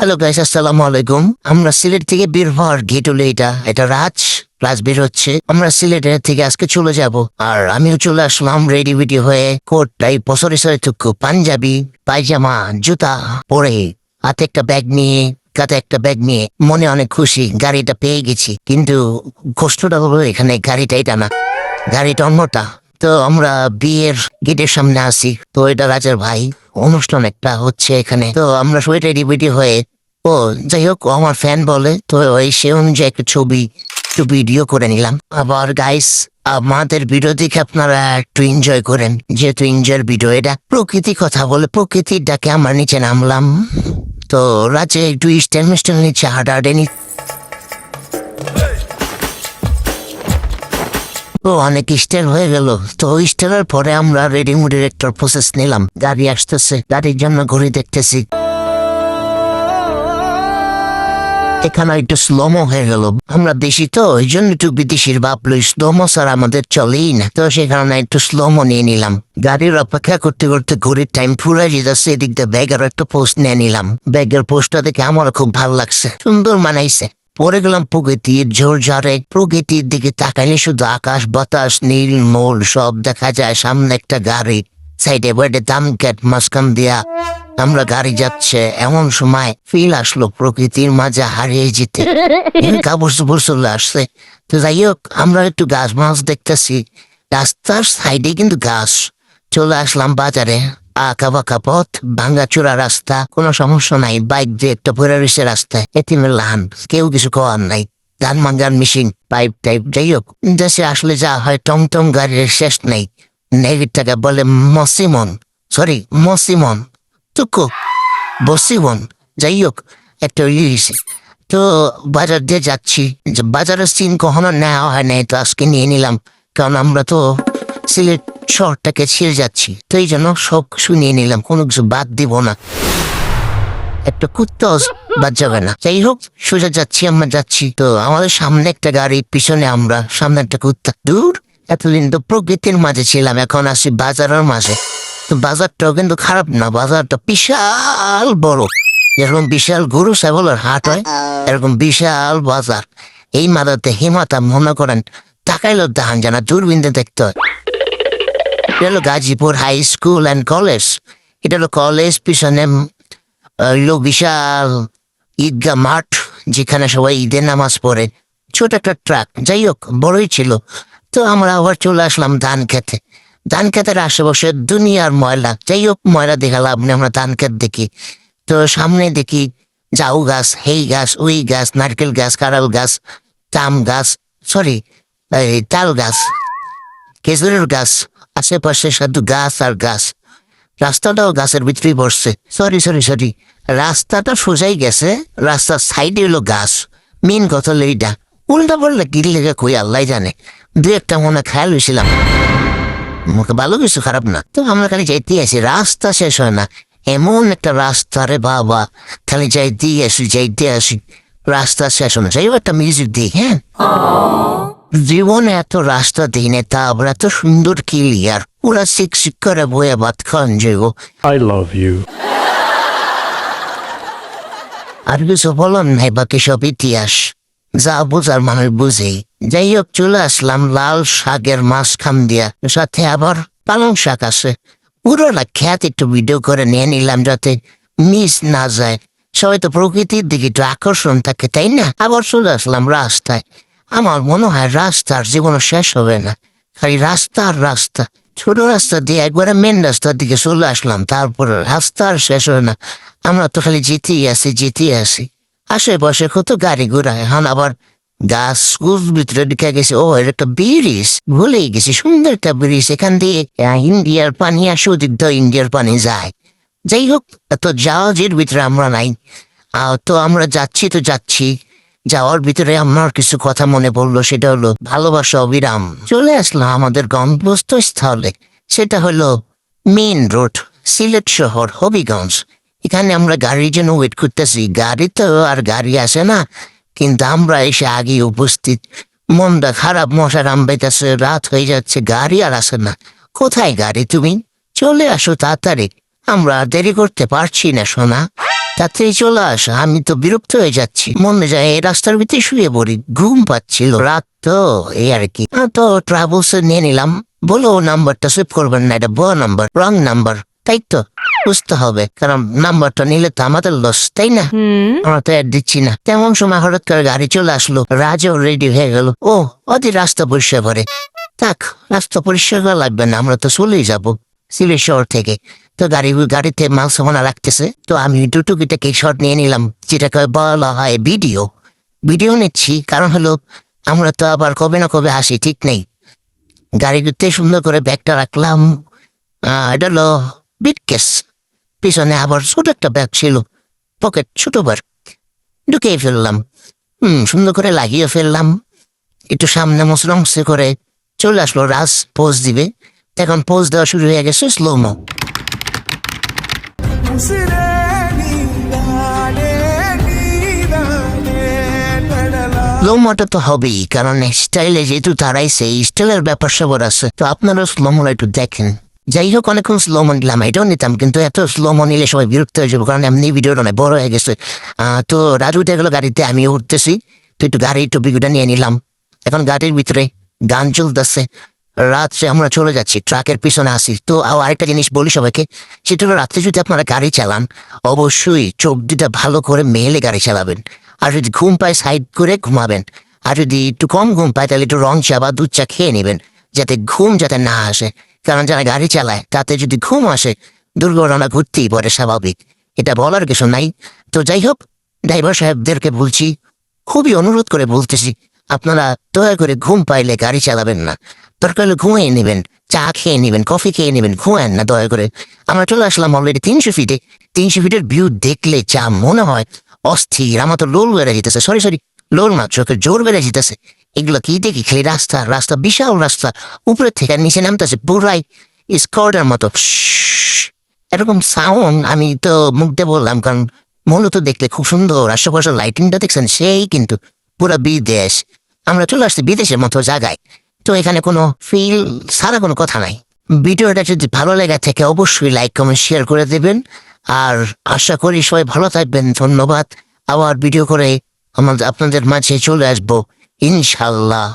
Hello guys, আসসালামু আলাইকুম। আমরা সিলেট থেকে বের হওয়ার গেট হলো এটা রাজ প্লাস বের হচ্ছে। আমরা সিলেটের থেকে আজকে চলে যাব, আর আমিও চলে আসলাম রেডি ভিডি হয়ে। কোট টাই পসরে টুকু পাঞ্জাবি পায়জামা জুতা পরে, হাতে একটা ব্যাগ নিয়ে, কাতে একটা ব্যাগ নিয়ে মনে অনেক খুশি। গাড়িটা পেয়ে গেছি, কিন্তু কষ্টটা হলো এখানে গাড়িটা এটা না, গাড়িটা অন্যটা। তো আমরা বিয়ের গেটের সামনে আসি, তো এটা রাজার ভাই অনুষ্ঠান একটা হচ্ছে এখানে। তো আমরা সবাই রেডি বেডি হয়ে, ও যাই হোক, ও আমার ফ্যান বলে, তো ওই সে অনুযায়ী একটা ছবি একটু ভিডিও করে নিলাম। আবার গাইস, আমাদের ভিডিও দেখে আপনারা একটু এনজয় করেন, যেহেতু এনজয়ের ভিডিও এটা। প্রকৃতি কথা বলে প্রকৃতির ডাকে আমরা নিচে নামলাম। তো রাজে একটু স্টাইল মিস্টাইল নিচে হাঁটাহাঁটে নি। তো অনেক স্টাইল হয়ে গেল। তো স্টাইলের পরে আমরা রেডিমেডের একটা প্রসেস নিলাম। গাড়ি আসতেছে, গাড়ির জন্য ঘড়ি দেখতেছি। এখানে একটু স্লোমো হয়ে গেল। আমরা দেশি তো, ওই জন্য একটু বিদেশির ভাবলো স্লোমো স্যার আমাদের চলেই না। তো সে কারণে একটু স্লোমো নিয়ে নিলাম। গাড়ির অপেক্ষা করতে করতে ঘড়ির টাইম পুরো যেতেছে। এদিক দিয়ে ব্যাগের একটা পোস্ট নিয়ে নিলাম। ব্যাগের পোস্টটা দেখে আমার খুব ভালো লাগছে, সুন্দর মানাইছে। পরে গেলাম প্রকৃতির ঝোরঝাড়ে। প্রকৃতির দিকে তাকাইলে শুধু আকাশ বাতাস নীল মোল সব দেখা যায়। সামনে একটা গাড়ি, সাইডে বেডে দামকেট মাঝখান দিয়া আমরা গাড়ি যাচ্ছে। এমন সময় ফিল আসলো প্রকৃতির মাঝে হারিয়ে যেতে। কাপড় চোপড় চলে আসছে। তো যাই হোক, আমরা একটু গাছ মাছ দেখতেছি। রাস্তার সাইডে কিন্তু গাছ। চলে আসলাম বাজারে। আঁকা বাঁকা পথ, ভাঙ্গা চূড়া রাস্তা, কোনো সমস্যা নাই। বাইক দিয়ে একটা পরে রয়েছে রাস্তায়, এতিমের লাহান, কেউ কিছু করার নাই। ধান ভাঙ্গার মেশিন, পাইপ টাইপ। যাই হোক, দেশে আসলে যা হয়, টমটম গাড়ির শেষ নেই। নেগেরটাকে বলে মসিমন টুকু বসিমন। যাই হোক, একটা ইয়েছে। তো বাজার দিয়ে যাচ্ছি। বাজারের সিন কখনো নেওয়া হয় নাই, তো আজকে নিয়ে নিলাম। কারণ আমরা তো সিলেট শহরটাকে ছেড়ে যাচ্ছি, তো এই জন্য সব কিছু নিয়ে নিলাম, কোনো কিছু বাদ দিব না। একটা কুত্তাও বাদ যাবে না। যাই হোক, সোজা যাচ্ছি, আমরা যাচ্ছি। তো আমাদের সামনে একটা গাড়ি, পিছনে আমরা, সামনে একটা কুত্তা। দূর, এতদিন তো প্রকৃতির মাঝে ছিলাম, এখন আসি বাজারের মাঝে। তো বাজারটাও কিন্তু খারাপ না, বাজারটা বিশাল বড়। যেরকম বিশাল গরু ছাগলের হাট হয়, এরকম বিশাল বাজার। এই মাদাতে হিমাতা মনে করেন তাকাইলেও দেখান জানা, দূরবীনতে দেখতে হয়। এটা হলো Gazipur high school and college. এটা হলো কলেজ, পিছনে বিশাল ঈদগাহ মাঠ, যেখানে সবাই ঈদের নামাজ পড়ে। ছোট একটা ট্রাক, যাই হোক বড়ই ছিল। তো আমরা আবার চলে আসলাম ধান খেতে। ধান খেতের আশেপাশে দুনিয়ার ময়লা। যাই হোক, ময়লা দেখা লাভ নেই, আমরা ধান খেত দেখি। তো সামনে দেখি জাউ গাছ, হেই গাছ, ওই গাছ, নারকেল গাছ, কাঁড়াল গাছ, তাল গাছ, খেজুরের গাছ। আশেপাশে শুধু গাছ আর গাছ। রাস্তাটাও গাছের ভিতরেই বসছে। সরি, রাস্তাটা সোজাই গেছে, রাস্তার সাইডে হলো গাছ। মেন কথা হলো এইটা। উল্টা পড়লে কি লেগে কই আল্লাহ জানে। দু একটা মনে খেয়াল হয়েছিলাম, মুখে ভালো কিছু খারাপ না। তো আমরা খালি যাইতে আসি, রাস্তা শেষ হয় না। এমন একটা রাস্তা রে বাবা, খালি যাইতে আসি, রাস্তা শেষ হয় না। যাই হোক, একটা মিউজিক দিই। হ্যাঁ, জীবনে এত রাস্তা দিই না, তা আবার এত সুন্দর ক্লিয়ার, পুরা শিক করে বয়ে ভাত খান যাইব। I love you. আর কিছু বলার নাই, বাকি সব ইতিহাস, যা বোঝার মানুষ বুঝেই। যাই হোক, চলে আসলাম লাল শাকের মাঝখান দিয়া, সাথে আবার পালং শাক আছে। পুরোটা খেত একটু ভিডিও করে নিয়ে নিলাম, যাতে মিস না যায়। সবাই তো প্রকৃতির দিকে একটু আকর্ষণ থাকে, তাই না? আবার চলে আসলাম রাস্তায়। আমার মনে হয় রাস্তার জীবনও শেষ হবে না, খালি রাস্তা আর রাস্তা। ছোট রাস্তা দিয়ে একবারে মেন রাস্তার দিকে চলে আসলাম, তারপর রাস্তা আর শেষ হয় না। আমরা তো খালি যেতেই আসি। আশেপাশে কত গাড়ি ঘোড়া। এখন আবার গাছ ভিতরে ঢুকে গেছে। ও, এর একটা ব্রিজ, ভুলেই গেছি, সুন্দর একটা ব্রিজ। এখান দিয়ে ইন্ডিয়ার পানি আসে, ওদিক দিয়ে ইন্ডিয়ার পানি যায়। যাই হোক, তো জাহাজের ভিতরে আমরা নাই। তো আমরা যাচ্ছি। যাওয়ার ভিতরে আমার কিছু কথা মনে পড়লো, সেটা হলো ভালোবাসা অবিরাম। চলে আসলাম আমাদের গন্তব্যস্থলে, সেটা হলো মেইন রোড, সিলেট শহর, হবিগঞ্জ। এখানে আমরা গাড়ির জন্য ওয়েট করতেছি। গাড়ি তো আর গাড়ি আসে না, কিন্তু আমরা এসে আগে উপস্থিত। মনটা খারাপ, মশারাম পাইতেছে, রাত হয়ে যাচ্ছে, গাড়ি আর আসে না। কোথায় গাড়ি? তুমি চলে আসো তাড়াতাড়ি, আমরা দেরি করতে পারছি না সোনা। তাড়াতাড়ি চলে আস, আমি তো বিরক্ত হয়ে যাচ্ছি, মনে যায় এই রাস্তার ভিতরে শুয়ে পড়ি, ঘুম পাচ্ছিল রাত তো, এই আর কি। তো ট্রাভেলস নিয়ে নিলাম, বলো নাম্বারটা সেভ করবেন না, এটা বড় নাম্বার, রং নাম্বার, তাই তো বুঝতে হবে, কারণ নাম্বারটা নিলে তো আমাদের লস, তাই না? আমরা তো অ্যাড দিচ্ছি না। তেমন সময় হঠাৎ করে গাড়ি চলে আসলো, রাজও রেডি হয়ে গেল। ও ওদের রাস্তা পরিষ্কার করে, থাক রাস্তা পরিষ্কার করা লাগবে না, আমরা তো চলেই যাবো সিলেট শহর থেকে। তো গাড়িতে মাল সামানা রাখতেছে, তো আমি টুকটাকি শট নিয়ে নিলাম, যেটাকে বলা হয় ভিডিও। ভিডিও নিচ্ছি কারণ হলো আমরা তো আবার কবে না কবে আসি, ঠিক নেই। গাড়িতে সুন্দর করে ব্যাগটা রাখলাম, এটা হলো বিটকেস, পিছনে আবার ছোট একটা ব্যাগ ছিল, পকেট ছোট বার, ঢুকিয়ে ফেললাম। সুন্দর করে লাগিয়ে ফেললাম, একটু সামনে মশরংসে করে চলে আসলো রাজ, পোজ দিবে। এখন পোজ দেওয়া শুরু হয়ে গেছে স্লোমো। স্লোমোটা তো হবেই, কারণ স্টাইলে যেহেতু তারাইছে, স্টাইলের ব্যাপার সবার আছে, তো আপনারাও স্লোমোটা একটু দেখেন। যাই হোক, অনেকক্ষণ স্লোমো নিলাম, এটাও নিতাম, কিন্তু এত স্লোমো নিলে সবাই বিরক্ত হয়ে যাবো, কারণ এমনি ভিডিওটা অনেক বড় হয়ে গেছে। তো রাজু উঠে গেলো গাড়িতে, আমি উঠতেছি, তো একটু গাড়ির টপিকটা নিয়ে নিলাম। এখন গাড়ির ভিতরে গান চলতেছে, রাত্রে আমরা চলে যাচ্ছি, ট্রাকের পিছনে আসি। তো আরেকটা জিনিস বলি সবাইকে, সেটা হলো রাত্রে যদি আপনারা গাড়ি চালান, অবশ্যই চোখ দুটা ভালো করে মেলে গাড়ি চালাবেন, আর যদি ঘুম পায় সাইড করে ঘুমাবেন, আর যদি একটু কম ঘুম পায় তাহলে একটু রং চা বা দুধ চা খেয়ে নেবেন, যাতে ঘুম যাতে না আসে, কারণ যারা গাড়ি চালায় তাতে যদি ঘুম আসে দুর্ঘটনা ঘটতেই পড়ে, স্বাভাবিক, এটা বলার কিছু নাই। তো যাই হোক, ড্রাইভার সাহেবদেরকে বলছি, খুবই অনুরোধ করে বলতেছি, আপনারা দয়া করে ঘুম পাইলে গাড়ি চালাবেন না, দরকার হলে ঘুমিয়ে নেবেন, চা খেয়ে নেবেন, কফি খেয়ে নেবেন, ঘুমেন না দয়া করে। আমরা চলে আসলাম অলরেডি 300 ফিটে। 300 ফিটের ভিউ দেখলে যা মনে হয় অস্থির, আমার তো লোল বেড়ে যেতেছে, সরি লোল না, চোখের জোর বেড়ে যেতেছে। এগুলো কি দেখি, খালি রাস্তা বিশাল রাস্তা, উপরে থেকে নিচে নামতেছে পুরাই স্কর্ডের মতো, এরকম সাউন্ড। আমি তো মুগ্ধে বললাম, কারণ মূলত দেখলে খুব সুন্দর, আশেপাশে লাইটিংটা দেখছেন সেই, কিন্তু পুরা বিদেশ, আমরা চলে আসছি বিদেশের মতো জায়গায়। তো এখানে কোনো ফিল সারা কোনো কথা নাই। ভিডিওটা যদি ভালো লেগে থাকে অবশ্যই লাইক কমেন্ট শেয়ার করে দেবেন, আর আশা করি সবাই ভালো থাকবেন। ধন্যবাদ। আবার ভিডিও করে আপনাদের মাঝে চলে আসবো ইনশাল্লাহ।